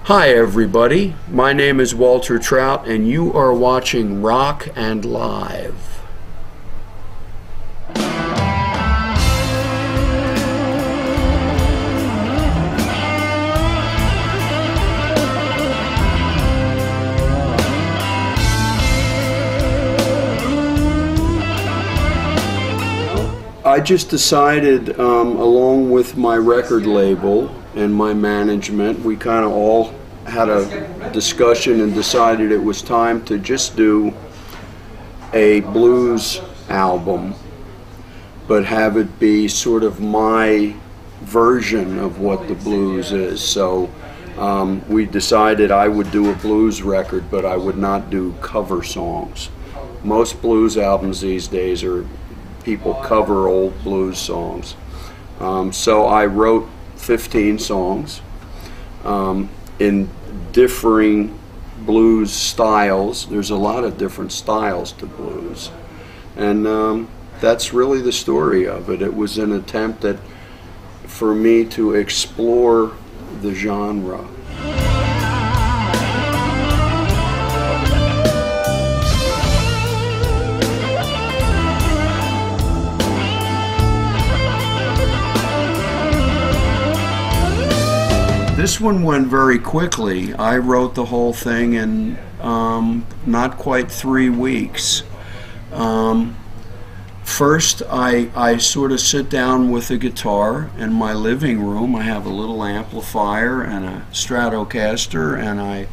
Hi everybody, my name is Walter Trout and you are watching Rock and Live. I just decided, along with my record label and my management, we kind of all had a discussion and decided it was time to just do a blues album, but have it be sort of my version of what the blues is. So we decided I would do a blues record, but I would not do cover songs. Most blues albums these days are people cover old blues songs. So I wrote 15 songs in differing blues styles. There's a lot of different styles to blues, and that's really the story of it. It was an attempt for me to explore the genre. This one went very quickly. I wrote the whole thing in not quite 3 weeks. First, I sort of sit down with a guitar in my living room. I have a little amplifier and a Stratocaster, and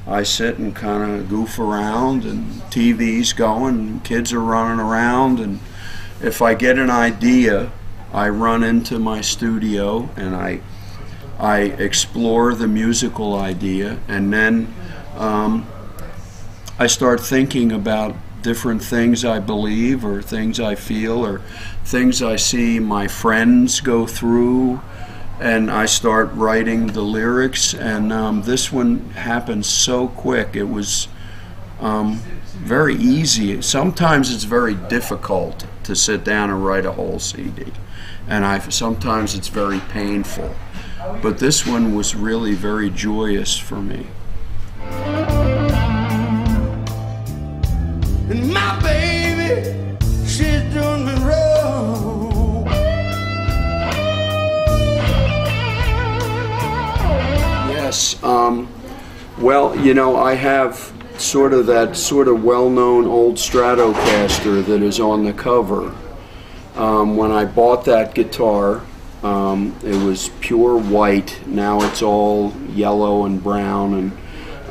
I sit and kind of goof around, and TV's going, and kids are running around, and if I get an idea, I run into my studio and I explore the musical idea, and then I start thinking about different things I believe, or things I feel, or things I see my friends go through, and I start writing the lyrics. And this one happened so quick. It was very easy. Sometimes it's very difficult to sit down and write a whole CD, and sometimes it's very painful. But this one was really very joyous for me. And my baby, she's doing me wrong. Yes, well, you know, I have sort of that sort of well-known old Stratocaster that is on the cover. When I bought that guitar, it was pure white. Now it's all yellow and brown,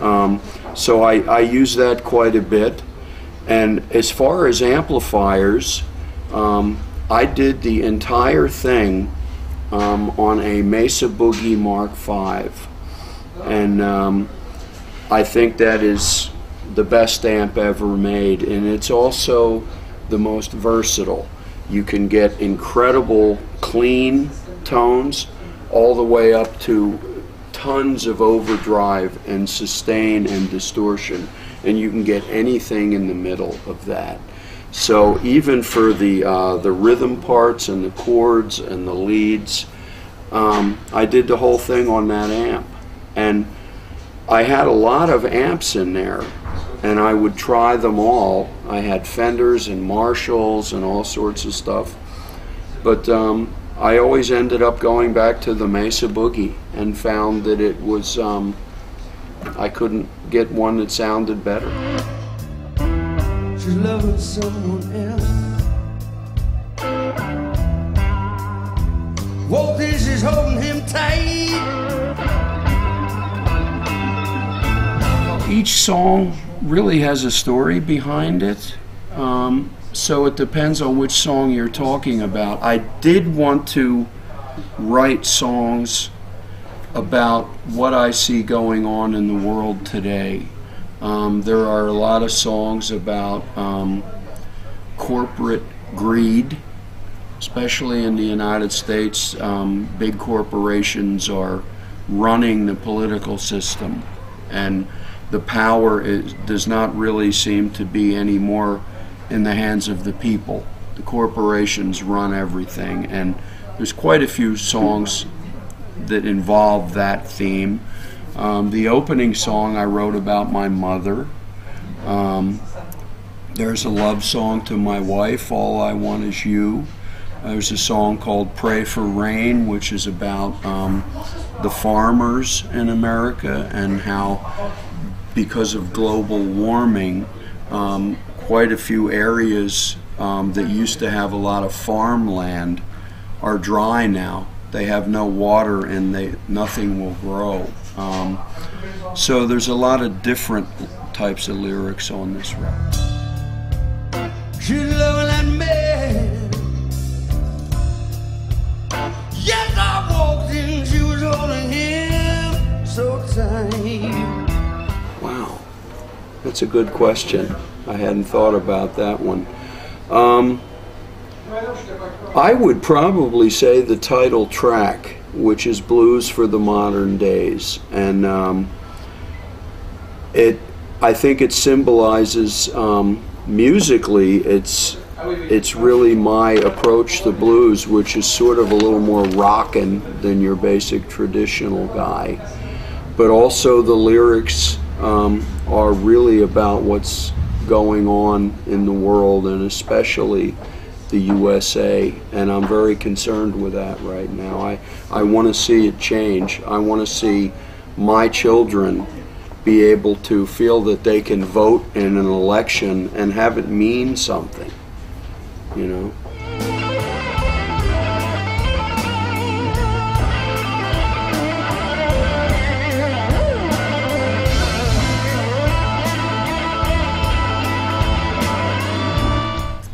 and so I use that quite a bit. And as far as amplifiers, I did the entire thing on a Mesa Boogie Mark V, and I think that is the best amp ever made, and it's also the most versatile. You can get incredible clean tones all the way up to tons of overdrive and sustain and distortion, and you can get anything in the middle of that. So even for the rhythm parts and the chords and the leads, I did the whole thing on that amp. And I had a lot of amps in there, and I would try them all. I had Fenders and Marshalls and all sorts of stuff, but I always ended up going back to the Mesa Boogie and found that it was, I couldn't get one that sounded better. She's loving someone else. Walt is holding him tight. Each song really has a story behind it. So it depends on which song you're talking about. I did want to write songs about what I see going on in the world today. There are a lot of songs about corporate greed, especially in the United States. Big corporations are running the political system, and the power does not really seem to be anymore in the hands of the people. The corporations run everything, and there's quite a few songs that involve that theme. The opening song I wrote about my mother. There's a love song to my wife, All I Want Is You. There's a song called Pray for Rain, which is about the farmers in America and how, because of global warming, quite a few areas that used to have a lot of farmland are dry now. They have no water and nothing will grow. So there's a lot of different types of lyrics on this record. She's loving that man. Yes, I walked in, she was holding him so tight. Wow, that's a good question. I hadn't thought about that one. I would probably say the title track, which is Blues for the Modern Days, and I think it symbolizes musically. It's really my approach to blues, which is sort of a little more rockin' than your basic traditional guy, but also the lyrics are really about what's going on in the world, and especially the USA, and I'm very concerned with that right now. I want to see it change. I want to see my children be able to feel that they can vote in an election and have it mean something, you know.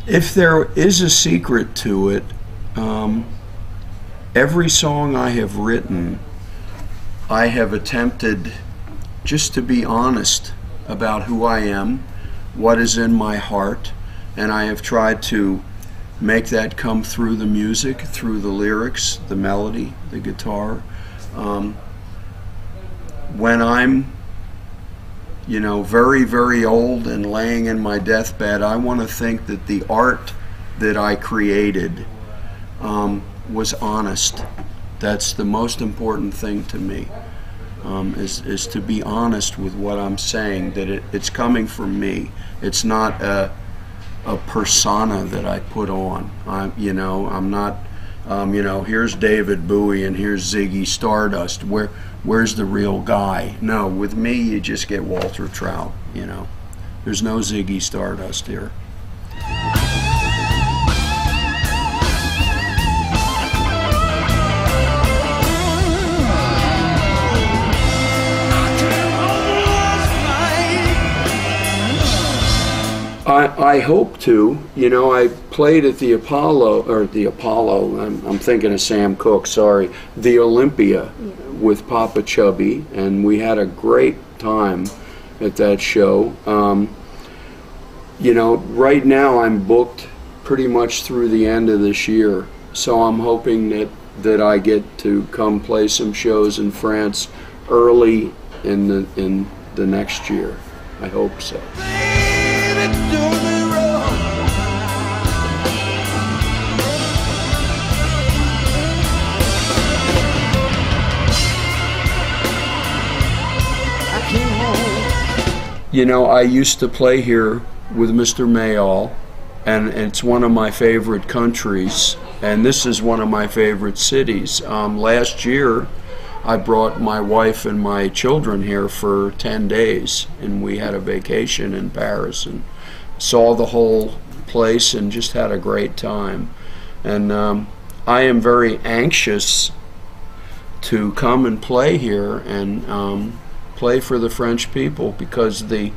If there is a secret to it, every song I have written, I have attempted just to be honest about who I am, what is in my heart, and I have tried to make that come through the music, through the lyrics, the melody, the guitar. When I'm, you know, very, very old and laying in my deathbed, I want to think that the art that I created was honest. That's the most important thing to me, is to be honest with what I'm saying, that it's coming from me. It's not a persona that I put on. I'm not, here's David Bowie and here's Ziggy Stardust. Where's the real guy? No, with me you just get Walter Trout, you know. There's no Ziggy Stardust here. I hope to. You know, I played at the Apollo, I'm thinking of Sam Cooke, sorry, the Olympia with Papa Chubby, and we had a great time at that show. You know, right now I'm booked pretty much through the end of this year, so I'm hoping that I get to come play some shows in France early in the next year. I hope so. You know, I used to play here with Mr. Mayall, and it's one of my favorite countries, and this is one of my favorite cities. Last year, I brought my wife and my children here for 10 days, and we had a vacation in Paris and saw the whole place and just had a great time. And I am very anxious to come and play here and play for the French people, because the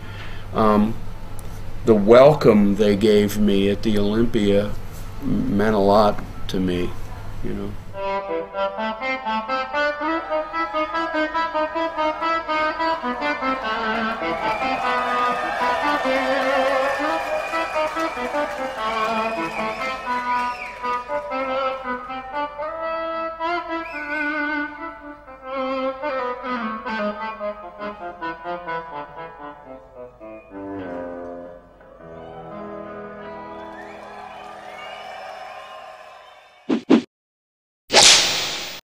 welcome they gave me at the Olympia meant a lot to me, you know.